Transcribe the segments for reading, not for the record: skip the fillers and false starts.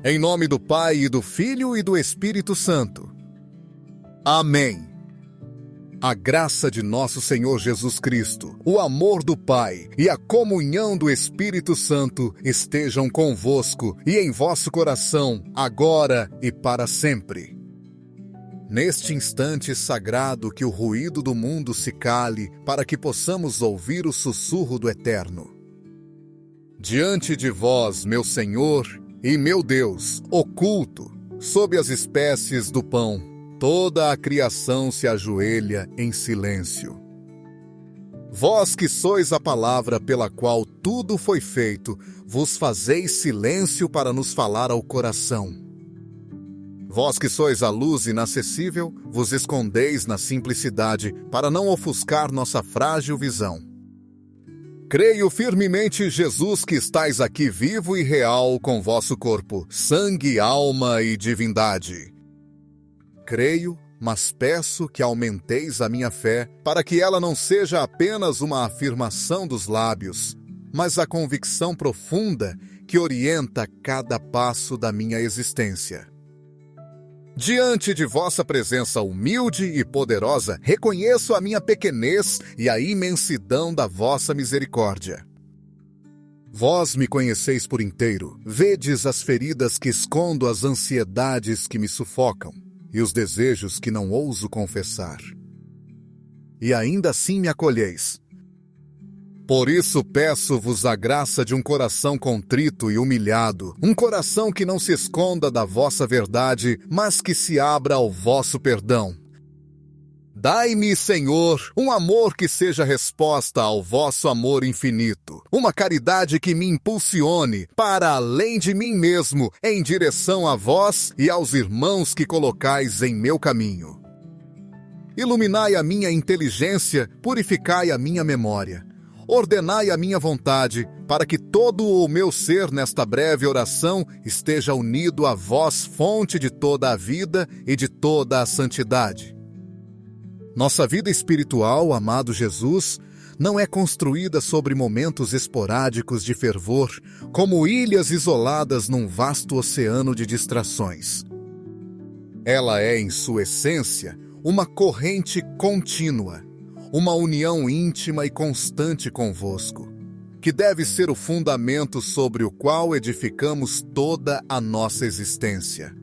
Em nome do Pai, e do Filho e do Espírito Santo. Amém. A graça de nosso Senhor Jesus Cristo, o amor do Pai e a comunhão do Espírito Santo estejam convosco e em vosso coração, agora e para sempre. Neste instante sagrado, que o ruído do mundo se cale, para que possamos ouvir o sussurro do Eterno. Diante de vós, meu Senhor e meu Deus, oculto, sob as espécies do pão, toda a criação se ajoelha em silêncio. Vós que sois a palavra pela qual tudo foi feito, vos fazeis silêncio para nos falar ao coração. Vós que sois a luz inacessível, vos escondeis na simplicidade para não ofuscar nossa frágil visão. Creio firmemente, Jesus, que estais aqui vivo e real com vosso corpo, sangue, alma e divindade. Creio, mas peço que aumenteis a minha fé, para que ela não seja apenas uma afirmação dos lábios, mas a convicção profunda que orienta cada passo da minha existência. Diante de vossa presença humilde e poderosa, reconheço a minha pequenez e a imensidão da vossa misericórdia. Vós me conheceis por inteiro, vedes as feridas que escondo, as ansiedades que me sufocam e os desejos que não ouso confessar. E ainda assim me acolheis. Por isso peço-vos a graça de um coração contrito e humilhado, um coração que não se esconda da vossa verdade, mas que se abra ao vosso perdão. Dai-me, Senhor, um amor que seja resposta ao vosso amor infinito, uma caridade que me impulsione para além de mim mesmo, em direção a vós e aos irmãos que colocais em meu caminho. Iluminai a minha inteligência, purificai a minha memória. Ordenai a minha vontade, para que todo o meu ser nesta breve oração esteja unido a vós, fonte de toda a vida e de toda a santidade. Nossa vida espiritual, amado Jesus, não é construída sobre momentos esporádicos de fervor, como ilhas isoladas num vasto oceano de distrações. Ela é, em sua essência, uma corrente contínua, uma união íntima e constante convosco, que deve ser o fundamento sobre o qual edificamos toda a nossa existência.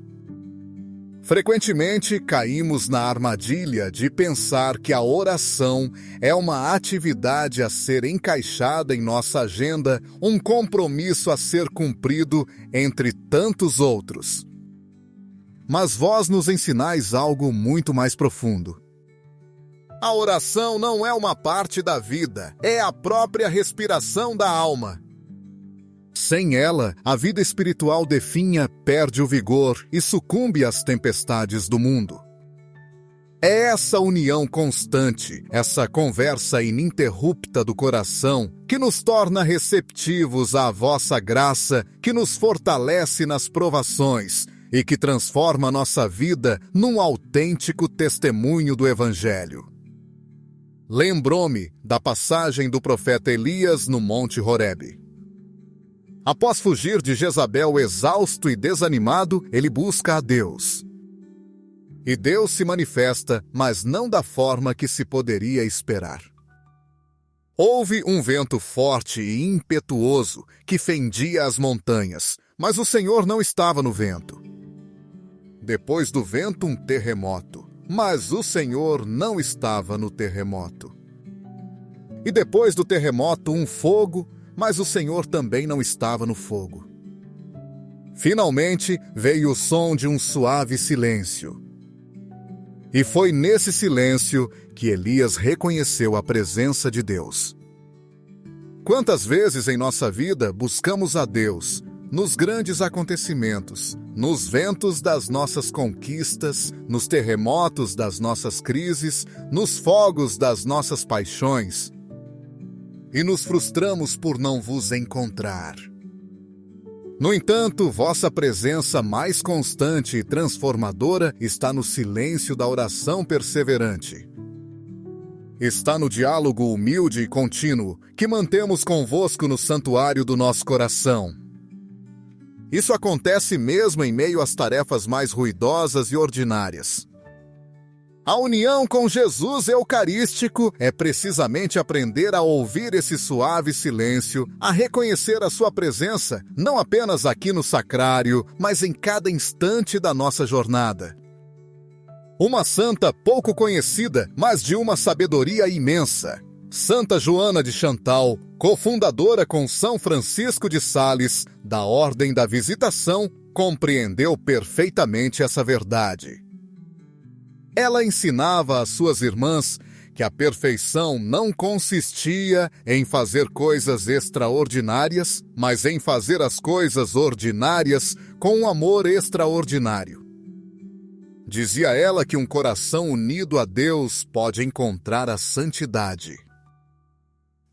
Frequentemente caímos na armadilha de pensar que a oração é uma atividade a ser encaixada em nossa agenda, um compromisso a ser cumprido entre tantos outros. Mas vós nos ensinais algo muito mais profundo. A oração não é uma parte da vida, é a própria respiração da alma. Sem ela, a vida espiritual definha, perde o vigor e sucumbe às tempestades do mundo. É essa união constante, essa conversa ininterrupta do coração, que nos torna receptivos à vossa graça, que nos fortalece nas provações e que transforma nossa vida num autêntico testemunho do Evangelho. Lembrou-me da passagem do profeta Elias no Monte Horebe. Após fugir de Jezabel exausto e desanimado, ele busca a Deus. E Deus se manifesta, mas não da forma que se poderia esperar. Houve um vento forte e impetuoso que fendia as montanhas, mas o Senhor não estava no vento. Depois do vento, um terremoto. Mas o Senhor não estava no terremoto. E depois do terremoto, um fogo, mas o Senhor também não estava no fogo. Finalmente, veio o som de um suave silêncio. E foi nesse silêncio que Elias reconheceu a presença de Deus. Quantas vezes em nossa vida buscamos a Deus, nos grandes acontecimentos, nos ventos das nossas conquistas, nos terremotos das nossas crises, nos fogos das nossas paixões, e nos frustramos por não vos encontrar. No entanto, vossa presença mais constante e transformadora está no silêncio da oração perseverante. Está no diálogo humilde e contínuo que mantemos convosco no santuário do nosso coração. Isso acontece mesmo em meio às tarefas mais ruidosas e ordinárias. A união com Jesus eucarístico é precisamente aprender a ouvir esse suave silêncio, a reconhecer a sua presença, não apenas aqui no sacrário, mas em cada instante da nossa jornada. Uma santa pouco conhecida, mas de uma sabedoria imensa. Santa Joana de Chantal, cofundadora com São Francisco de Sales, da Ordem da Visitação, compreendeu perfeitamente essa verdade. Ela ensinava às suas irmãs que a perfeição não consistia em fazer coisas extraordinárias, mas em fazer as coisas ordinárias com um amor extraordinário. Dizia ela que um coração unido a Deus pode encontrar a santidade.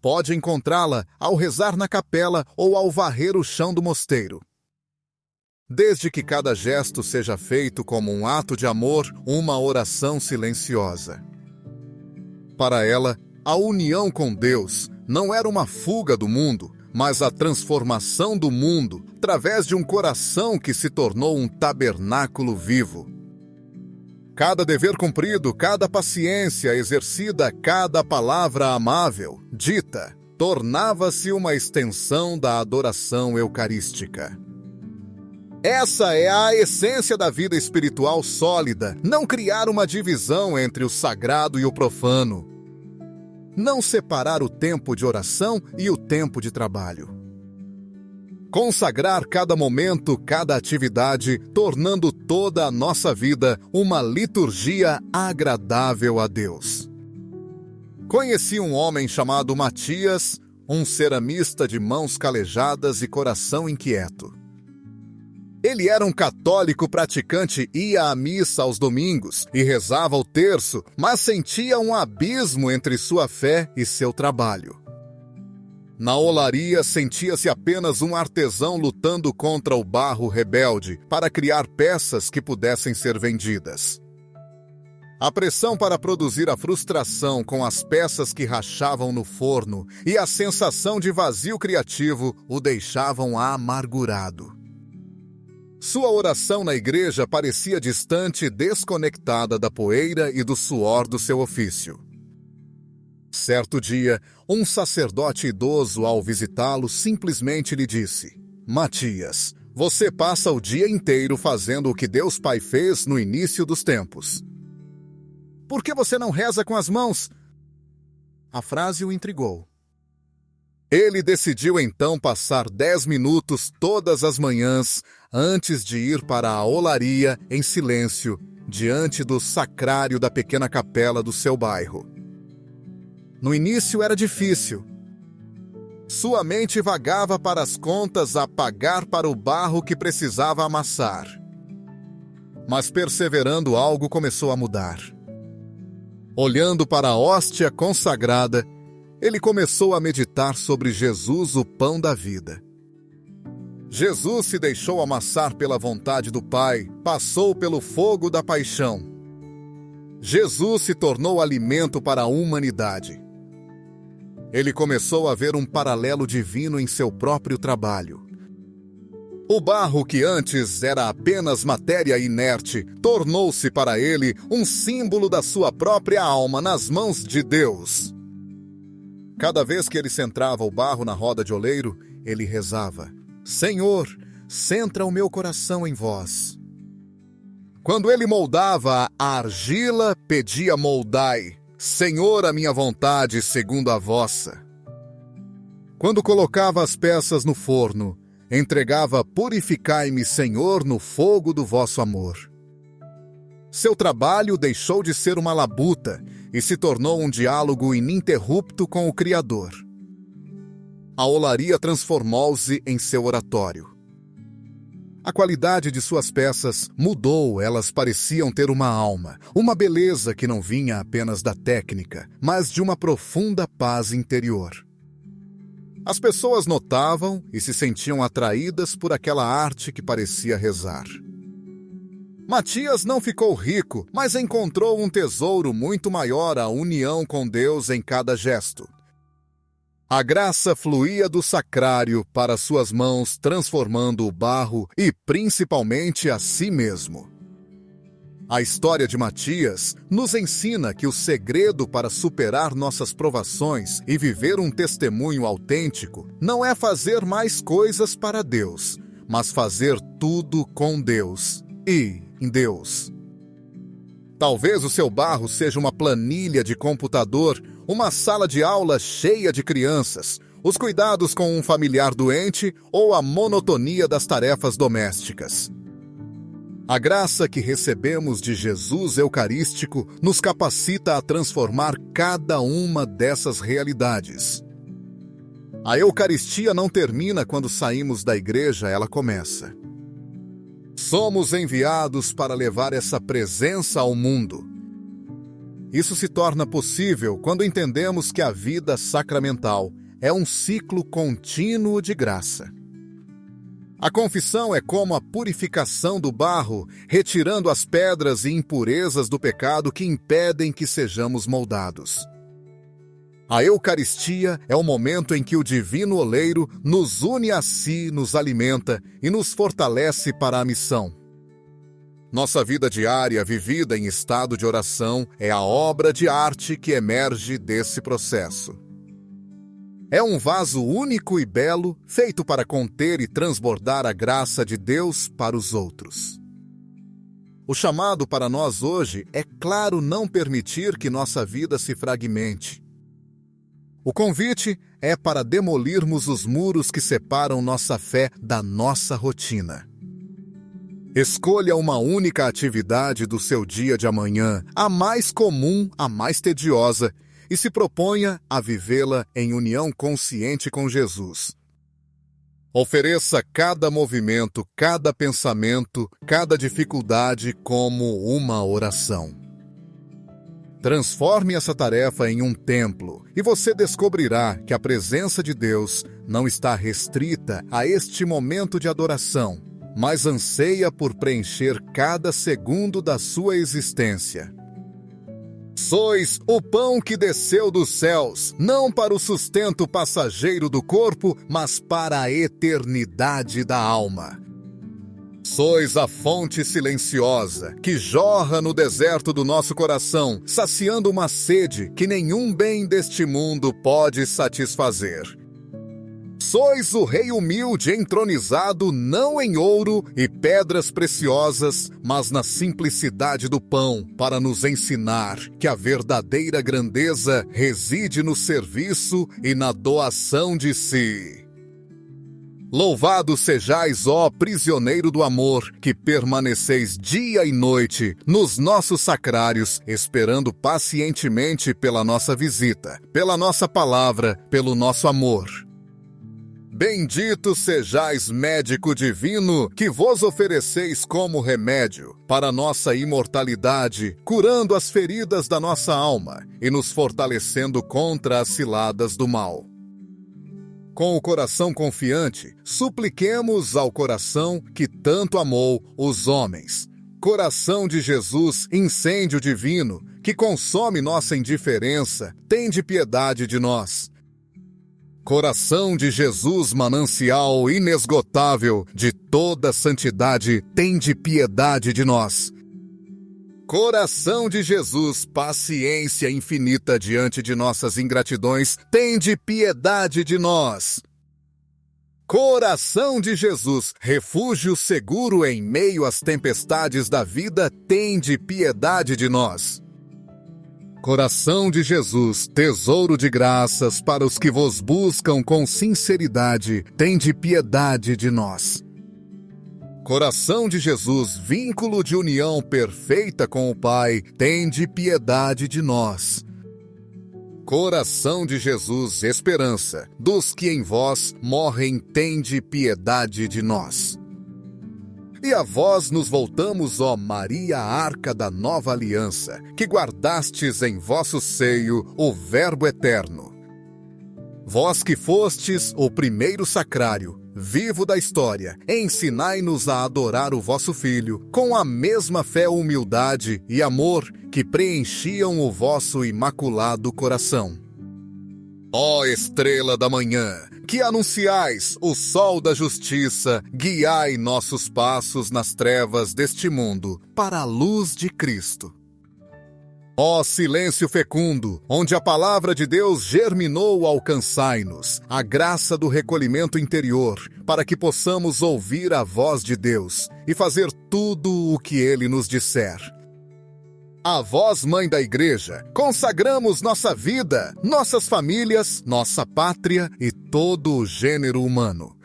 Pode encontrá-la ao rezar na capela ou ao varrer o chão do mosteiro. Desde que cada gesto seja feito como um ato de amor, uma oração silenciosa. Para ela, a união com Deus não era uma fuga do mundo, mas a transformação do mundo através de um coração que se tornou um tabernáculo vivo. Cada dever cumprido, cada paciência exercida, cada palavra amável, dita, tornava-se uma extensão da adoração eucarística. Essa é a essência da vida espiritual sólida, não criar uma divisão entre o sagrado e o profano. Não separar o tempo de oração e o tempo de trabalho. Consagrar cada momento, cada atividade, tornando toda a nossa vida uma liturgia agradável a Deus. Conheci um homem chamado Matias, um ceramista de mãos calejadas e coração inquieto. Ele era um católico praticante, ia à missa aos domingos e rezava o terço, mas sentia um abismo entre sua fé e seu trabalho. Na olaria, sentia-se apenas um artesão lutando contra o barro rebelde para criar peças que pudessem ser vendidas. A pressão para produzir a frustração com as peças que rachavam no forno e a sensação de vazio criativo o deixavam amargurado. Sua oração na igreja parecia distante e desconectada da poeira e do suor do seu ofício. Certo dia, um sacerdote idoso, ao visitá-lo, simplesmente lhe disse: Matias, você passa o dia inteiro fazendo o que Deus Pai fez no início dos tempos. Por que você não reza com as mãos? A frase o intrigou. Ele decidiu então passar 10 minutos todas as manhãs, antes de ir para a olaria, em silêncio, diante do sacrário da pequena capela do seu bairro. No início era difícil. Sua mente vagava para as contas a pagar para o barro que precisava amassar. Mas perseverando, algo começou a mudar. Olhando para a hóstia consagrada, ele começou a meditar sobre Jesus, o pão da vida. Jesus se deixou amassar pela vontade do Pai, passou pelo fogo da paixão. Jesus se tornou alimento para a humanidade. Ele começou a ver um paralelo divino em seu próprio trabalho. O barro que antes era apenas matéria inerte, tornou-se para ele um símbolo da sua própria alma nas mãos de Deus. Cada vez que ele centrava o barro na roda de oleiro, ele rezava: Senhor, centra o meu coração em vós. Quando ele moldava a argila, pedia: moldai, Senhor, a minha vontade segundo a vossa. Quando colocava as peças no forno, entregava: purificai-me, Senhor, no fogo do vosso amor. Seu trabalho deixou de ser uma labuta e se tornou um diálogo ininterrupto com o Criador. A olaria transformou-se em seu oratório. A qualidade de suas peças mudou, elas pareciam ter uma alma, uma beleza que não vinha apenas da técnica, mas de uma profunda paz interior. As pessoas notavam e se sentiam atraídas por aquela arte que parecia rezar. Matias não ficou rico, mas encontrou um tesouro muito maior: a união com Deus em cada gesto. A graça fluía do sacrário para suas mãos, transformando o barro e principalmente a si mesmo. A história de Matias nos ensina que o segredo para superar nossas provações e viver um testemunho autêntico não é fazer mais coisas para Deus, mas fazer tudo com Deus e em Deus. Talvez o seu barro seja uma planilha de computador, uma sala de aula cheia de crianças, os cuidados com um familiar doente ou a monotonia das tarefas domésticas. A graça que recebemos de Jesus Eucarístico nos capacita a transformar cada uma dessas realidades. A Eucaristia não termina quando saímos da igreja, ela começa. Somos enviados para levar essa presença ao mundo. Isso se torna possível quando entendemos que a vida sacramental é um ciclo contínuo de graça. A confissão é como a purificação do barro, retirando as pedras e impurezas do pecado que impedem que sejamos moldados. A Eucaristia é o momento em que o divino oleiro nos une a si, nos alimenta e nos fortalece para a missão. Nossa vida diária, vivida em estado de oração, é a obra de arte que emerge desse processo. É um vaso único e belo, feito para conter e transbordar a graça de Deus para os outros. O chamado para nós hoje é, claro, não permitir que nossa vida se fragmente. O convite é para demolirmos os muros que separam nossa fé da nossa rotina. Escolha uma única atividade do seu dia de amanhã, a mais comum, a mais tediosa, e se proponha a vivê-la em união consciente com Jesus. Ofereça cada movimento, cada pensamento, cada dificuldade como uma oração. Transforme essa tarefa em um templo e você descobrirá que a presença de Deus não está restrita a este momento de adoração, mas anseia por preencher cada segundo da sua existência. Sois o pão que desceu dos céus, não para o sustento passageiro do corpo, mas para a eternidade da alma. Sois a fonte silenciosa, que jorra no deserto do nosso coração, saciando uma sede que nenhum bem deste mundo pode satisfazer. Sois o rei humilde entronizado não em ouro e pedras preciosas, mas na simplicidade do pão, para nos ensinar que a verdadeira grandeza reside no serviço e na doação de si. Louvado sejais, ó prisioneiro do amor, que permaneceis dia e noite nos nossos sacrários, esperando pacientemente pela nossa visita, pela nossa palavra, pelo nosso amor. Bendito sejais, médico divino, que vos ofereceis como remédio para nossa imortalidade, curando as feridas da nossa alma e nos fortalecendo contra as ciladas do mal. Com o coração confiante, supliquemos ao coração que tanto amou os homens. Coração de Jesus, incêndio divino, que consome nossa indiferença, tende piedade de nós. Coração de Jesus, manancial inesgotável de toda santidade, tende piedade de nós. Coração de Jesus, paciência infinita diante de nossas ingratidões, tende piedade de nós. Coração de Jesus, refúgio seguro em meio às tempestades da vida, tende piedade de nós. Coração de Jesus, tesouro de graças para os que vos buscam com sinceridade, tende piedade de nós. Coração de Jesus, vínculo de união perfeita com o Pai, tende piedade de nós. Coração de Jesus, esperança dos que em vós morrem, tende piedade de nós. E a vós nos voltamos, ó Maria, arca da nova aliança, que guardastes em vosso seio o Verbo eterno. Vós que fostes o primeiro sacrário, vivo da história, ensinai-nos a adorar o vosso Filho, com a mesma fé, humildade e amor que preenchiam o vosso imaculado coração. Ó estrela da manhã, que anunciais o sol da justiça, guiai nossos passos nas trevas deste mundo para a luz de Cristo. Ó silêncio fecundo, onde a palavra de Deus germinou, alcançai-nos a graça do recolhimento interior, para que possamos ouvir a voz de Deus e fazer tudo o que Ele nos disser. A vós, Mãe da Igreja, consagramos nossa vida, nossas famílias, nossa pátria e todo o gênero humano.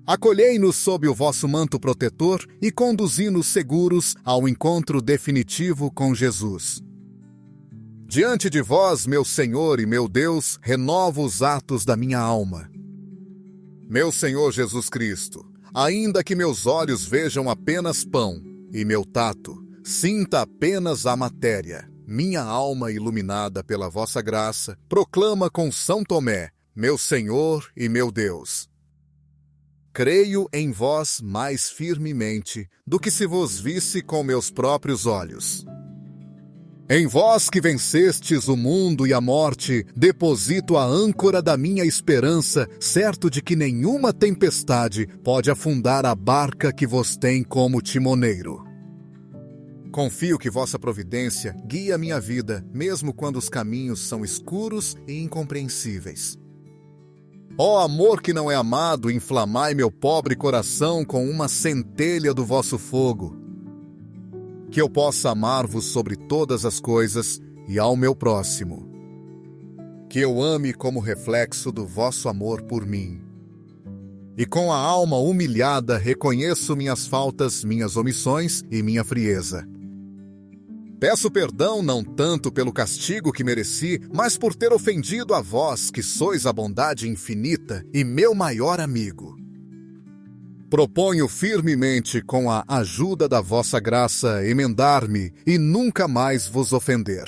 Acolhei-nos sob o vosso manto protetor e conduzi-nos seguros ao encontro definitivo com Jesus. Diante de vós, meu Senhor e meu Deus, renovo os atos da minha alma. Meu Senhor Jesus Cristo, ainda que meus olhos vejam apenas pão e meu tato sinta apenas a matéria, minha alma iluminada pela vossa graça, proclama com São Tomé, meu Senhor e meu Deus. Creio em vós mais firmemente do que se vos visse com meus próprios olhos. Em vós que vencestes o mundo e a morte, deposito a âncora da minha esperança, certo de que nenhuma tempestade pode afundar a barca que vos tem como timoneiro. Confio que vossa providência guia minha vida, mesmo quando os caminhos são escuros e incompreensíveis. Ó amor que não é amado, inflamai meu pobre coração com uma centelha do vosso fogo. Que eu possa amar-vos sobre todas as coisas e ao meu próximo. Que eu ame como reflexo do vosso amor por mim. E com a alma humilhada reconheço minhas faltas, minhas omissões e minha frieza. Peço perdão não tanto pelo castigo que mereci, mas por ter ofendido a vós, que sois a bondade infinita e meu maior amigo. Proponho firmemente, com a ajuda da vossa graça, emendar-me e nunca mais vos ofender.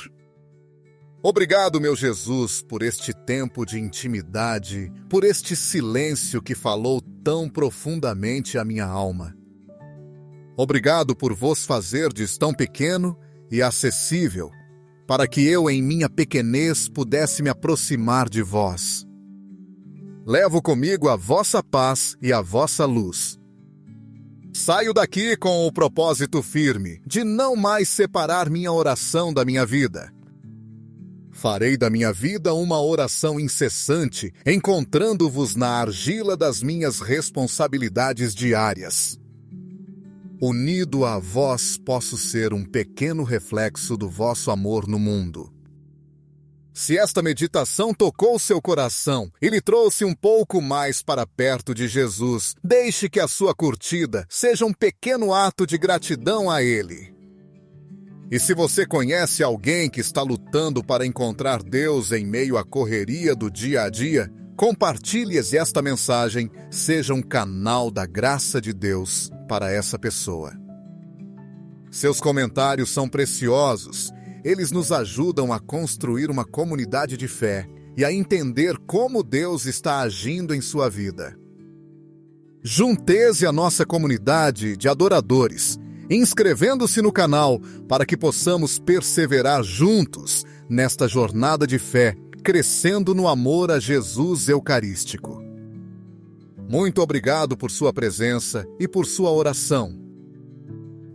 Obrigado, meu Jesus, por este tempo de intimidade, por este silêncio que falou tão profundamente à minha alma. Obrigado por vos fazerdes tão pequeno e acessível, para que eu, em minha pequenez, pudesse me aproximar de vós. Levo comigo a vossa paz e a vossa luz. Saio daqui com o propósito firme de não mais separar minha oração da minha vida. Farei da minha vida uma oração incessante, encontrando-vos na argila das minhas responsabilidades diárias. Unido a vós, posso ser um pequeno reflexo do vosso amor no mundo. Se esta meditação tocou seu coração e lhe trouxe um pouco mais para perto de Jesus, deixe que a sua curtida seja um pequeno ato de gratidão a Ele. E se você conhece alguém que está lutando para encontrar Deus em meio à correria do dia a dia, compartilhe-lhes esta mensagem, seja um canal da graça de Deus para essa pessoa. Seus comentários são preciosos. Eles nos ajudam a construir uma comunidade de fé e a entender como Deus está agindo em sua vida. Junte-se à nossa comunidade de adoradores, inscrevendo-se no canal para que possamos perseverar juntos nesta jornada de fé, crescendo no amor a Jesus Eucarístico. Muito obrigado por sua presença e por sua oração.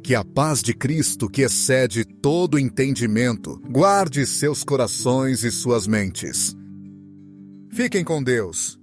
Que a paz de Cristo, que excede todo entendimento, guarde seus corações e suas mentes. Fiquem com Deus.